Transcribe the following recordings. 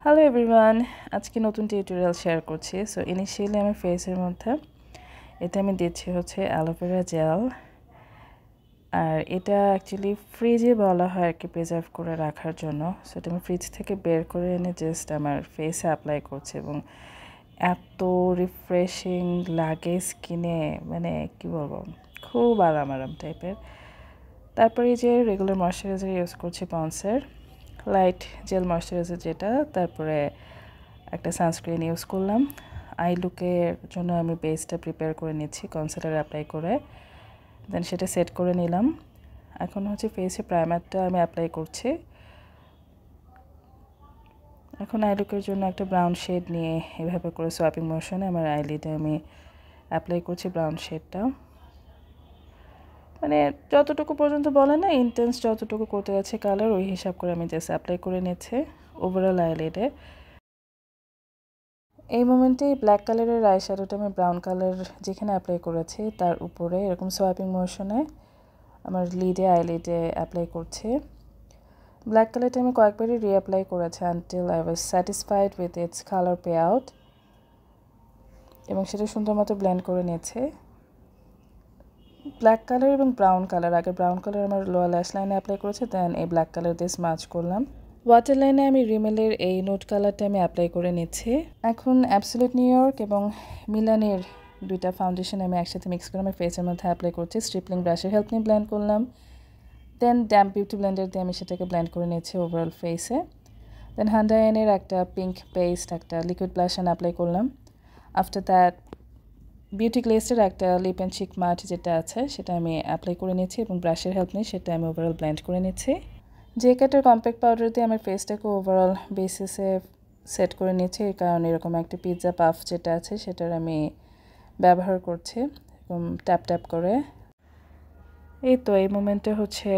Hello everyone, আজকে নতুন tutorial share করছি। সো ইনিশিয়ালি আমি ফেসের মধ্যে এটা আমি দিচ্ছি হচ্ছে অ্যালোভেরা জেল। আর এটা অ্যাকচুয়ালি ফ্রিজে বলা হয় আর কি প্রিজার্ভ করে রাখার জন্য। সো এটা আমি ফ্রিজ থেকে বের করে এনে জাস্ট আমার ফেসে অ্যাপ্লাই করছি এবং এত রিফ্রেশিং লাগে স্কিনে, মানে কি বলবো, খুব আরাম টাইপের। তারপরে যে রেগুলার ময়শ্চারাইজার ইউজ করছি পন্সের লাইট জেল ময়শ্চারাইজার যেটা, তারপরে একটা সানস্ক্রিন ইউজ করলাম। আই লুকের জন্য আমি বেসটা প্রিপেয়ার করে নিচ্ছি কনসিলার অ্যাপ্লাই করে, দেন সেটা সেট করে নিলাম। এখন হচ্ছে ফেসে প্রাইমারটা আমি অ্যাপ্লাই করছি। এখন আই লুকের জন্য একটা ব্রাউন শেড নিয়ে এভাবে করে সোয়াপিং মোশনে আমার আইলিডে আমি অ্যাপ্লাই করছি ব্রাউন শেডটা। মানে যতটুকু পর্যন্ত বলে না ইন্টেন্স যতটুকু করতে যাচ্ছে কালার, ওই হিসাব করে আমি জাস্ট অ্যাপ্লাই করে নিচ্ছি ওভারঅল আইলিডে। এই মোমেন্টে ব্ল্যাক কালারের আই শ্যাডোটা আমি ব্রাউন কালার যেখানে অ্যাপ্লাই করেছি তার উপরে এরকম সোয়াপিং মোশনে আমার লিডে আইলিডে অ্যাপ্লাই করছি। ব্ল্যাক কালারটা আমি কয়েকবারই রিঅ্যাপ্লাই করেছি until I was satisfied with its colour pay out, এবং সেটা সুন্দর মতো ব্লেন্ড করে নিয়েছে। ব্ল্যাক কালার এবং ব্রাউন কালার, আগে ব্রাউন কালার আমার লোয়ার ল্যাশ লাইনে অ্যাপ্লাই করেছে, দেন এই ব্ল্যাক কালার দিয়ে স্মাচ করলাম। ওয়াটার লাইনে আমি রিমেলের এই নোট কালারটা আমি অ্যাপ্লাই করে নিচ্ছি। এখন অ্যাবসলিউট নিউ ইয়র্ক এবং মিলানের দুইটা ফাউন্ডেশন আমি একসাথে মিক্স করে আমার ফেসের মধ্যে অ্যাপ্লাই করছি। স্ট্রিপলিং ব্রাশের হেল্প নিয়ে ব্লেন্ড করলাম, দেন ড্যাম্প বিউটি ব্লেন্ডার দিয়ে আমি সেটাকে ব্লেন্ড করে নিচ্ছি ওভারঅল ফেসে। দেন হান্ডাইনের একটা পিঙ্ক পেস্ট একটা লিকুইড ব্লাশন অ্যাপ্লাই করলাম। আফটার দ্যাট বিউটি গ্লেসের একটা লিপ অ্যান্ড চিক মাট যেটা আছে সেটা আমি অ্যাপ্লাই করে নিচ্ছি এবং ব্রাশের হেল্প নিয়ে সেটা আমি ওভারঅল ব্লেন্ড করে নিচ্ছি। জে কাটের কম্প্যাক্ট পাউডার দিয়ে আমার ফেসটাকে ওভারঅল বেসিসে সেট করে নিচ্ছি, কারণ এরকম একটা পিৎজা পাফ যেটা আছে সেটার আমি ব্যবহার করছি এরকম ট্যাপ ট্যাপ করে। এই তো এই মোমেন্টে হচ্ছে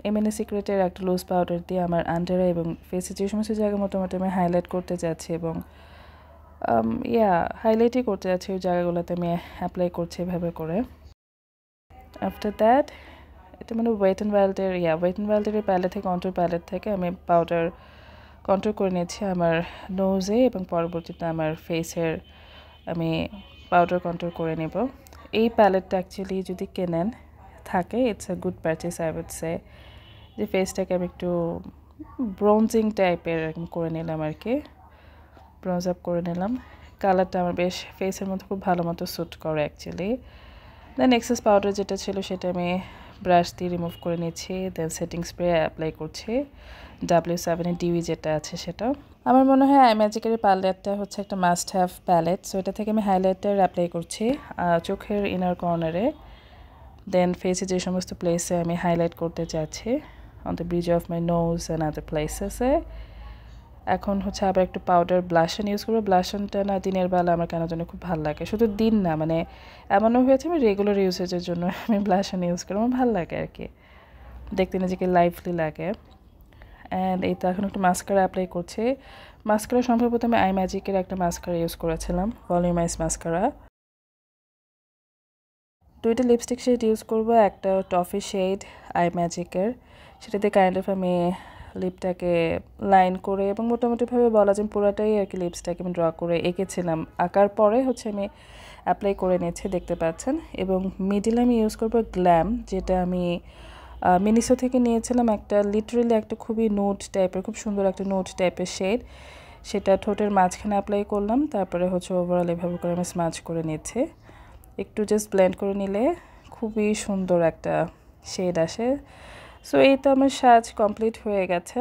এমএনএ সিক্রেটের একটা লুজ পাউডার দিয়ে আমার আন্ডারে এবং ফেসে যে সমস্ত জায়গা মোটামুটি আমি হাইলাইট করতে যাচ্ছি এবং হাইলাইটই করতে যাচ্ছি ওই জায়গাগুলোতে আমি অ্যাপ্লাই করছি এভাবে করে। আফটার দ্যাট এটা মানে ওয়েট অ্যান্ড ওয়াইল্ডের প্যালেট থেকে কন্ট্রোল প্যালেট থেকে আমি পাউডার কন্ট্রোল করে নিয়েছি আমার নোজে এবং পরবর্তীতে আমার ফেসের আমি পাউডার কন্ট্রোল করে নেব। এই প্যালেটটা অ্যাকচুয়ালি যদি কেনেন থাকে it's a good purchase I would say. যে ফেসটাকে আমি একটু ব্রোঞ্জিং টাইপের এরকম করে নিলাম আর কি, ব্রোঞ্জ আপ করে নিলাম। কালারটা আমার বেশ ফেসের মধ্যে খুব ভালো মতো স্যুট করে অ্যাকচুয়ালি। দেন এক্সেস পাউডার যেটা ছিল সেটা আমি ব্রাশ দিয়ে রিমুভ করে নিচ্ছি, দেন সেটিং স্প্রে অ্যাপ্লাই করছি W7 ডিউই যেটা আছে সেটা। আমার মনে হয় আই ম্যাজিকের প্যালেটটা হচ্ছে একটা মাস্ট হ্যাভ প্যালেট। সো এটা থেকে আমি হাইলাইটার অ্যাপ্লাই করছি চোখের ইনার কর্নারে, দেন ফেসে যে সমস্ত প্লেসে আমি হাইলাইট করতে চাচ্ছি on the bridge of my nose and other প্লেসেসে। এখন হচ্ছে আবার একটু পাউডার ব্লাশন ইউজ করবো। ব্লাশনটা না দিনের বেলা আমার কেন যেন খুব ভালো লাগে, শুধু দিন না, মানে এমনও হয়েছে আমি রেগুলার ইউসেজের জন্য আমি ব্লাশন ইউজ করি, আমার ভালো লাগে আর কি, দেখতে নিজেকে লাইভলি লাগে। অ্যান্ড এই তো এখন একটু মাস্কারা অ্যাপ্লাই করছি। মাস্কারা সম্ভবত আমি আই ম্যাজিকের একটা মাস্কারা ইউজ করেছিলাম, ভলিউমাইজ মাস্কারা। দুইটা লিপস্টিক শেড ইউজ করবো, একটা টফি শেড আই ম্যাজিকের, সেটাতে কাইন্ড অফ আমি লিপটাকে লাইন করে এবং মোটামুটিভাবে বলা যায় পুরোটাই আর কি লিপসটাকে আমি ড্র করে এঁকেছিলাম। আঁকার পরে হচ্ছে আমি অ্যাপ্লাই করে নিয়েছি, দেখতে পাচ্ছেন। এবং মিডিল আমি ইউজ করবো গ্ল্যাম, যেটা আমি মিনিসো থেকে নিয়েছিলাম, একটা লিটারেলি একটা খুবই নোট টাইপের, খুব সুন্দর একটা নোট টাইপের শেড, সেটা ঠোঁটের মাঝখানে অ্যাপ্লাই করলাম। তারপরে হচ্ছে ওভারঅল এভাবে করে আমি স্মাচ করে নিচ্ছি, একটু জাস্ট ব্লেন্ড করে নিলে খুবই সুন্দর একটা শেড আসে। সো এই তো আমার সাজ কমপ্লিট হয়ে গেছে।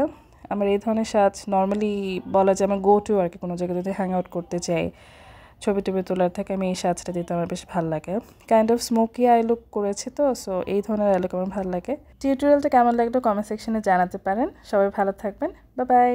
আমার এই ধরনের সাজ নর্মালি বলা যায় আমার গো টু আর কি, কোনো জায়গায় যদি হ্যাং আউট করতে চাই, ছবি টবি তোলার থেকে আমি এই সাজটা দিতে আমার বেশ ভালো লাগে। Kind of smoky I look করেছি তো, সো এই ধরনের আই লুক আমার ভালো লাগে। টিউটোরিয়ালটা কেমন লাগলো কমেন্ট সেকশনে জানাতে পারেন। সবাই ভালো থাকবেন, বাই বাই।